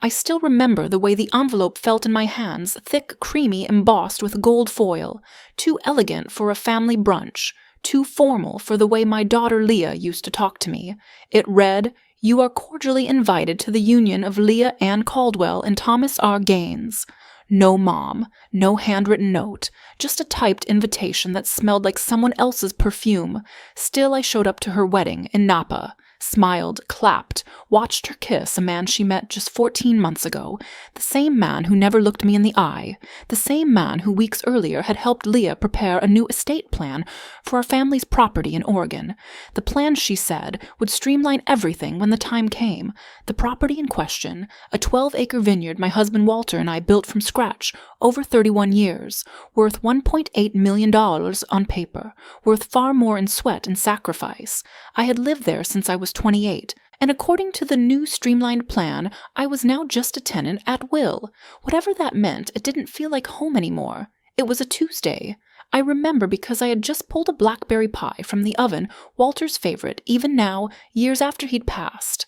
I still remember the way the envelope felt in my hands, thick, creamy, embossed with gold foil, too elegant for a family brunch, too formal for the way my daughter Leah used to talk to me. It read, "You are cordially invited to the union of Leah Ann Caldwell and Thomas R. Gaines." No mom, no handwritten note, just a typed invitation that smelled like someone else's perfume. Still, I showed up to her wedding in Napa, smiled, clapped, watched her kiss a man she met just 14 months ago, the same man who never looked me in the eye, the same man who weeks earlier had helped Leah prepare a new estate plan for our family's property in Oregon. The plan, she said, would streamline everything when the time came. The property in question, a 12-acre vineyard my husband Walter and I built from scratch over 31 years, worth $1.8 million on paper, worth far more in sweat and sacrifice. I had lived there since I was 28, and according to the new streamlined plan, I was now just a tenant at will. Whatever that meant, it didn't feel like home anymore. It was a Tuesday. I remember because I had just pulled a blackberry pie from the oven, Walter's favorite, even now, years after he'd passed.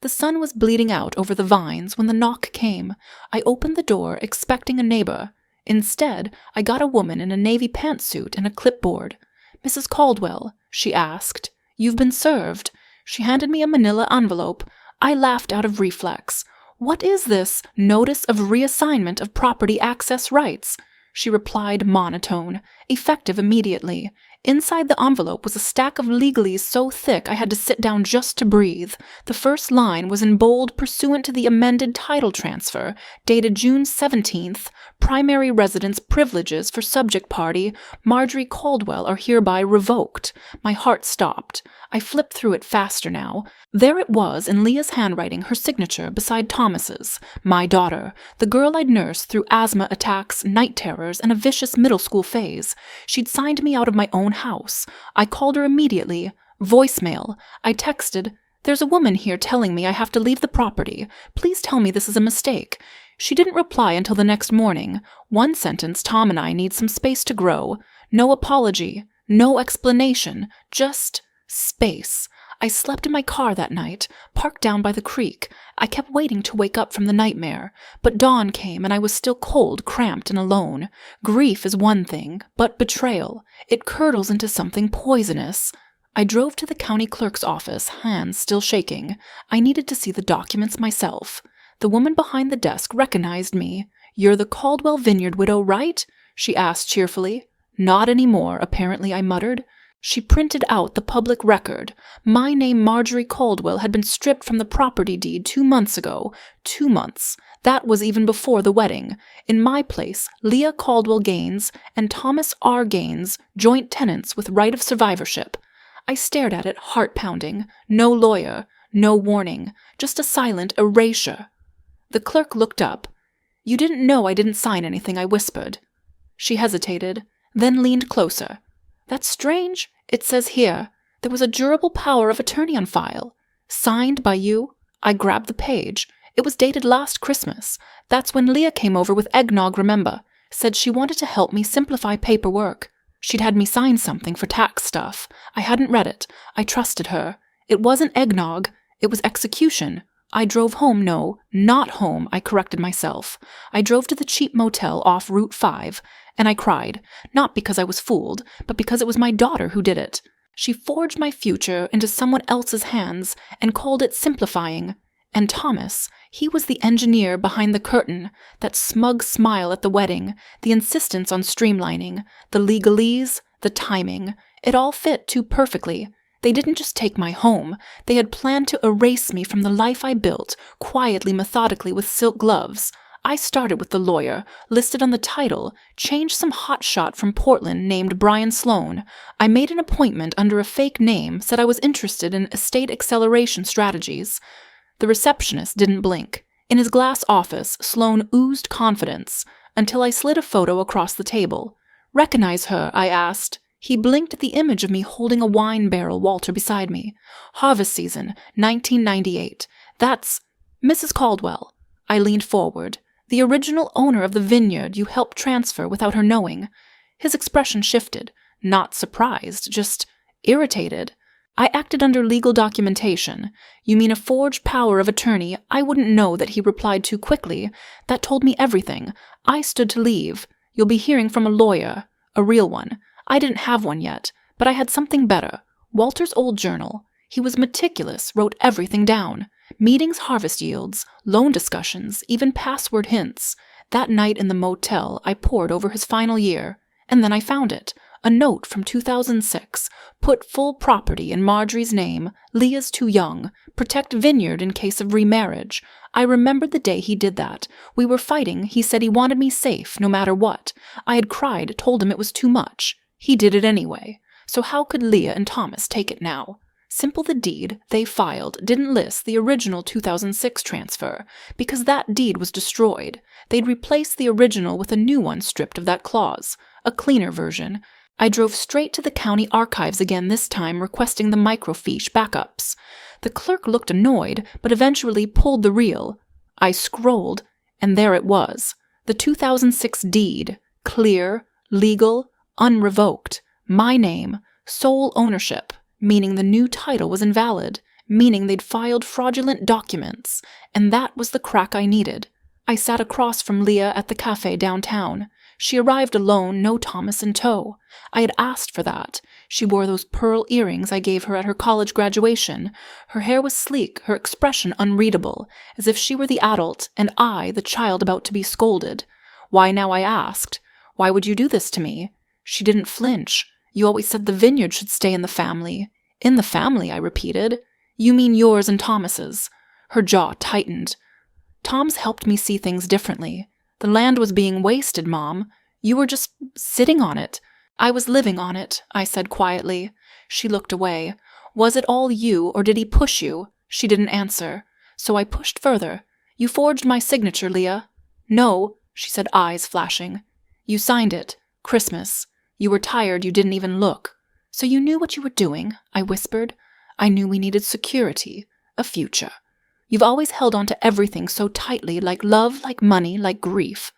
The sun was bleeding out over the vines when the knock came. I opened the door, expecting a neighbor. Instead, I got a woman in a navy pantsuit and a clipboard. "Mrs. Caldwell," she asked, "you've been served." She handed me a manila envelope. I laughed out of reflex. "What is this notice of reassignment of property access rights?" She replied monotone, effective immediately. Inside the envelope was a stack of legalese so thick I had to sit down just to breathe. The first line was in bold pursuant to the amended title transfer, dated June 17th. "Primary residence privileges for subject party Marjorie Caldwell are hereby revoked." My heart stopped. I flipped through it faster now. There it was in Leah's handwriting, her signature beside Thomas's. My daughter, the girl I'd nursed through asthma attacks, night terrors, and a vicious middle school phase. She'd signed me out of my own house. I called her immediately. Voicemail. I texted, "There's a woman here telling me I have to leave the property. Please tell me this is a mistake." She didn't reply until the next morning. One sentence, "Tom and I need some space to grow." No apology. No explanation. Just space. I slept in my car that night, parked down by the creek. I kept waiting to wake up from the nightmare, but dawn came and I was still cold, cramped, and alone. Grief is one thing, but betrayal, it curdles into something poisonous. I drove to the county clerk's office, hands still shaking. I needed to see the documents myself. The woman behind the desk recognized me. "You're the Caldwell Vineyard widow, right?" she asked cheerfully. "Not anymore," apparently I muttered. She printed out the public record. My name, Marjorie Caldwell, had been stripped from the property deed 2 months ago. 2 months. That was even before the wedding. In my place, Leah Caldwell Gaines and Thomas R. Gaines, joint tenants with right of survivorship. I stared at it, heart pounding. No lawyer, no warning, just a silent erasure. The clerk looked up. "You didn't know I didn't sign anything," I whispered. She hesitated, then leaned closer. "That's strange. It says here, there was a durable power of attorney on file. Signed by you." I grabbed the page. It was dated last Christmas. That's when Leah came over with eggnog, remember. Said she wanted to help me simplify paperwork. She'd had me sign something for tax stuff. I hadn't read it. I trusted her. It wasn't eggnog. It was execution. I drove home, no, not home, I corrected myself. I drove to the cheap motel off Route 5, and I cried, not because I was fooled, but because it was my daughter who did it. She forged my future into someone else's hands and called it simplifying. And Thomas, he was the engineer behind the curtain, that smug smile at the wedding, the insistence on streamlining, the legalese, the timing. It all fit too perfectly. They didn't just take my home. They had planned to erase me from the life I built, quietly, methodically, with silk gloves. I started with the lawyer, listed on the title, changed some hotshot from Portland named Brian Sloan. I made an appointment under a fake name, said I was interested in estate acceleration strategies. The receptionist didn't blink. In his glass office, Sloan oozed confidence, until I slid a photo across the table. "Recognize her?" I asked. He blinked at the image of me holding a wine barrel, Walter beside me. "Harvest season, 1998. That's Mrs. Caldwell." I leaned forward. "The original owner of the vineyard you helped transfer without her knowing." His expression shifted. Not surprised, just irritated. I acted under legal documentation. You mean a forged power of attorney? I wouldn't know that he replied too quickly. That told me everything. I stood to leave. You'll be hearing from a lawyer. A real one. I didn't have one yet, but I had something better. Walter's old journal. He was meticulous, wrote everything down. Meetings, harvest yields, loan discussions, even password hints. That night in the motel, I pored over his final year. And then I found it. A note from 2006. Put full property in Marjorie's name. Leah's too young. Protect vineyard in case of remarriage. I remembered the day he did that. We were fighting. He said he wanted me safe, no matter what. I had cried, told him it was too much. He did it anyway. So how could Leah and Thomas take it now? Simple the deed they filed didn't list the original 2006 transfer, because that deed was destroyed. They'd replaced the original with a new one stripped of that clause, a cleaner version. I drove straight to the county archives again this time, requesting the microfiche backups. The clerk looked annoyed, but eventually pulled the reel. I scrolled, and there it was. The 2006 deed. Clear, legal, unrevoked. My name, sole ownership. Meaning the new title was invalid, meaning they'd filed fraudulent documents, and that was the crack I needed. I sat across from Leah at the cafe downtown. She arrived alone, no Thomas in tow. I had asked for that. She wore those pearl earrings I gave her at her college graduation. Her hair was sleek, her expression unreadable, as if she were the adult and I the child about to be scolded. Why now, I asked. Why would you do this to me? She didn't flinch. You always said the vineyard should stay in the family. In the family, I repeated. You mean yours and Thomas's. Her jaw tightened. Tom's helped me see things differently. The land was being wasted, Mom. You were just sitting on it. I was living on it, I said quietly. She looked away. Was it all you, or did he push you? She didn't answer. So I pushed further. You forged my signature, Leah. No, she said, eyes flashing. You signed it. Christmas. You were tired, you didn't even look. So you knew what you were doing, I whispered. I knew we needed security, a future. You've always held on to everything so tightly, like love, like money, like grief.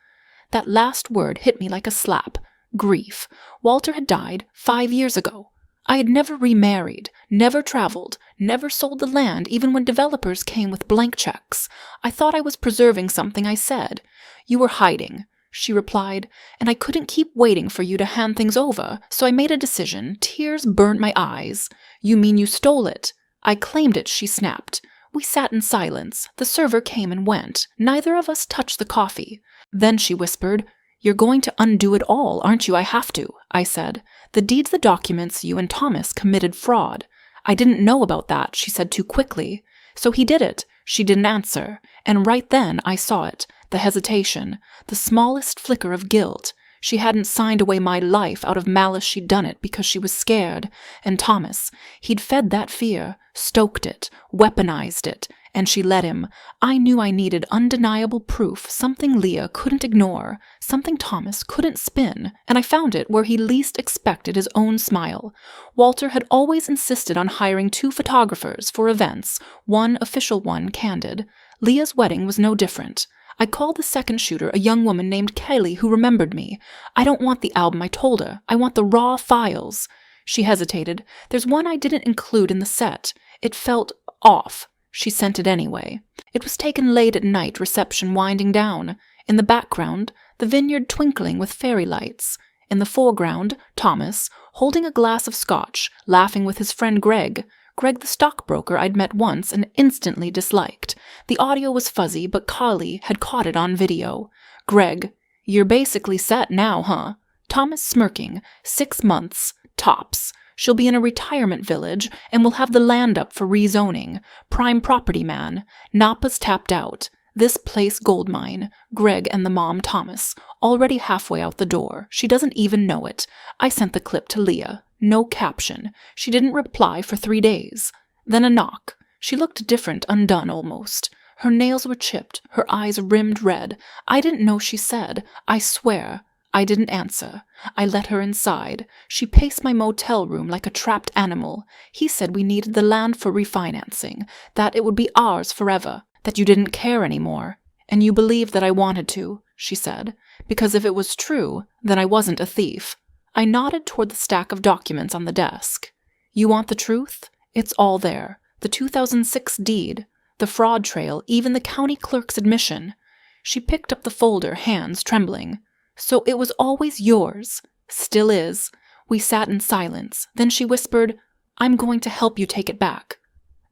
That last word hit me like a slap. Grief. Walter had died 5 years ago. I had never remarried, never traveled, never sold the land even when developers came with blank checks. I thought I was preserving something I said. You were hiding. She replied, and I couldn't keep waiting for you to hand things over, so I made a decision. Tears burnt my eyes. You mean you stole it? I claimed it, she snapped. We sat in silence. The server came and went. Neither of us touched the coffee. Then she whispered, You're going to undo it all, aren't you? I have to, I said. The deeds, the documents, you and Thomas committed fraud. I didn't know about that, she said too quickly. So he did it. She didn't answer. And right then I saw it. The hesitation, the smallest flicker of guilt. She hadn't signed away my life out of malice. She'd done it because she was scared. And Thomas, he'd fed that fear, stoked it, weaponized it, and she let him. I knew I needed undeniable proof, something Leah couldn't ignore, something Thomas couldn't spin, and I found it where he least expected his own smile. Walter had always insisted on hiring 2 photographers for events, one official, one candid. Leah's wedding was no different. I called the second shooter a young woman named Kelly who remembered me. I don't want the album, I told her. I want the raw files. She hesitated. There's one I didn't include in the set. It felt off. She sent it anyway. It was taken late at night, reception winding down. In the background, the vineyard twinkling with fairy lights. In the foreground, Thomas, holding a glass of scotch, laughing with his friend Greg. Greg the stockbroker I'd met once and instantly disliked. The audio was fuzzy, but Kali had caught it on video. Greg, you're basically set now, huh? Thomas smirking, 6 months, tops. She'll be in a retirement village, and we'll have the land up for rezoning. Prime property man. Napa's tapped out. This place goldmine. Greg and the mom, Thomas, already halfway out the door. She doesn't even know it. I sent the clip to Leah. No caption. She didn't reply for 3 days. Then a knock. She looked different, undone almost. Her nails were chipped, her eyes rimmed red. I didn't know she said. I swear. I didn't answer. I let her inside. She paced my motel room like a trapped animal. He said we needed the land for refinancing, that it would be ours forever, that you didn't care anymore. And you believed that I wanted to, she said, because if it was true, then I wasn't a thief. I nodded toward the stack of documents on the desk. You want the truth? It's all there. The 2006 deed, the fraud trail, even the county clerk's admission. She picked up the folder, hands trembling. So it was always yours. Still is. We sat in silence. Then she whispered, I'm going to help you take it back.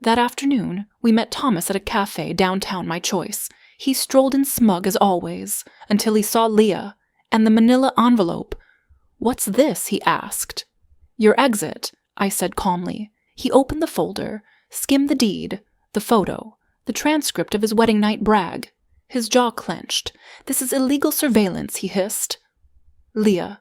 That afternoon, we met Thomas at a cafe downtown my choice. He strolled in smug as always, until he saw Leah, and the manila envelope. What's this? He asked. Your exit, I said calmly. He opened the folder, skimmed the deed, the photo, the transcript of his wedding night brag. His jaw clenched. This is illegal surveillance, he hissed. Leah.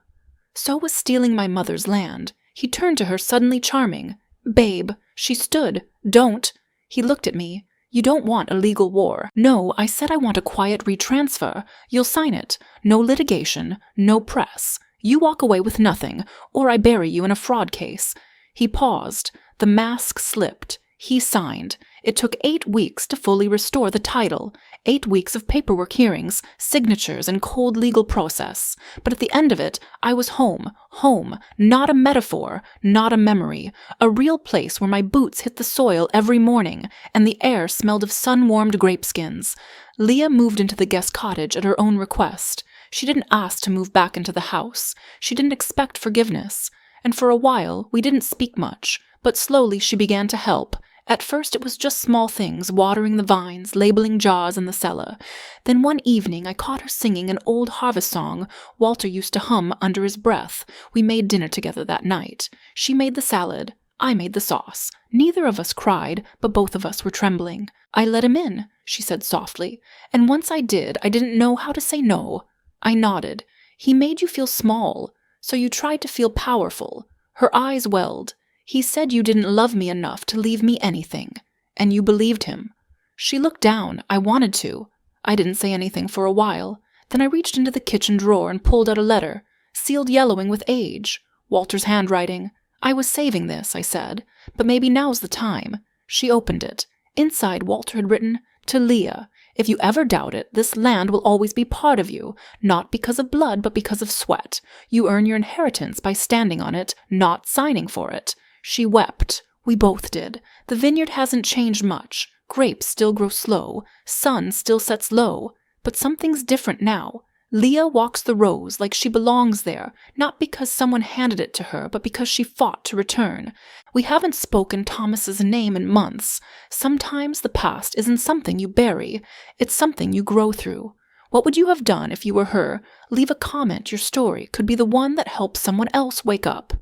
So was stealing my mother's land. He turned to her, suddenly charming. Babe. She stood. Don't. He looked at me. You don't want a legal war. No, I said I want a quiet retransfer. You'll sign it. No litigation. No press. You walk away with nothing, or I bury you in a fraud case. He paused. The mask slipped. He signed. It took 8 weeks to fully restore the title. 8 weeks of paperwork hearings, signatures, and cold legal process. But at the end of it, I was home. Home. Not a metaphor. Not a memory. A real place where my boots hit the soil every morning, and the air smelled of sun-warmed grapeskins. Leah moved into the guest cottage at her own request. She didn't ask to move back into the house. She didn't expect forgiveness. And for a while, we didn't speak much, but slowly she began to help. At first it was just small things, watering the vines, labeling jars in the cellar. Then one evening I caught her singing an old harvest song Walter used to hum under his breath. We made dinner together that night. She made the salad. I made the sauce. Neither of us cried, but both of us were trembling. I let him in, she said softly. And once I did, I didn't know how to say no. I nodded. He made you feel small, so you tried to feel powerful. Her eyes welled. He said you didn't love me enough to leave me anything, and you believed him. She looked down. I wanted to. I didn't say anything for a while. Then I reached into the kitchen drawer and pulled out a letter, sealed yellowing with age. Walter's handwriting. I was saving this, I said, but maybe now's the time. She opened it. Inside, Walter had written, to Leah, if you ever doubt it, this land will always be part of you, not because of blood, but because of sweat. You earn your inheritance by standing on it, not signing for it. She wept. We both did. The vineyard hasn't changed much. Grapes still grow slow. Sun still sets low. But something's different now. Leah walks the rows like she belongs there, not because someone handed it to her, but because she fought to return. We haven't spoken Thomas's name in months. Sometimes the past isn't something you bury. It's something you grow through. What would you have done if you were her? Leave a comment. Your story could be the one that helps someone else wake up.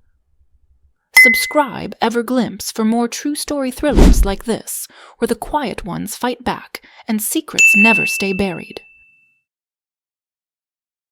Subscribe Everglimpse for more true story thrillers like this, where the quiet ones fight back and secrets never stay buried.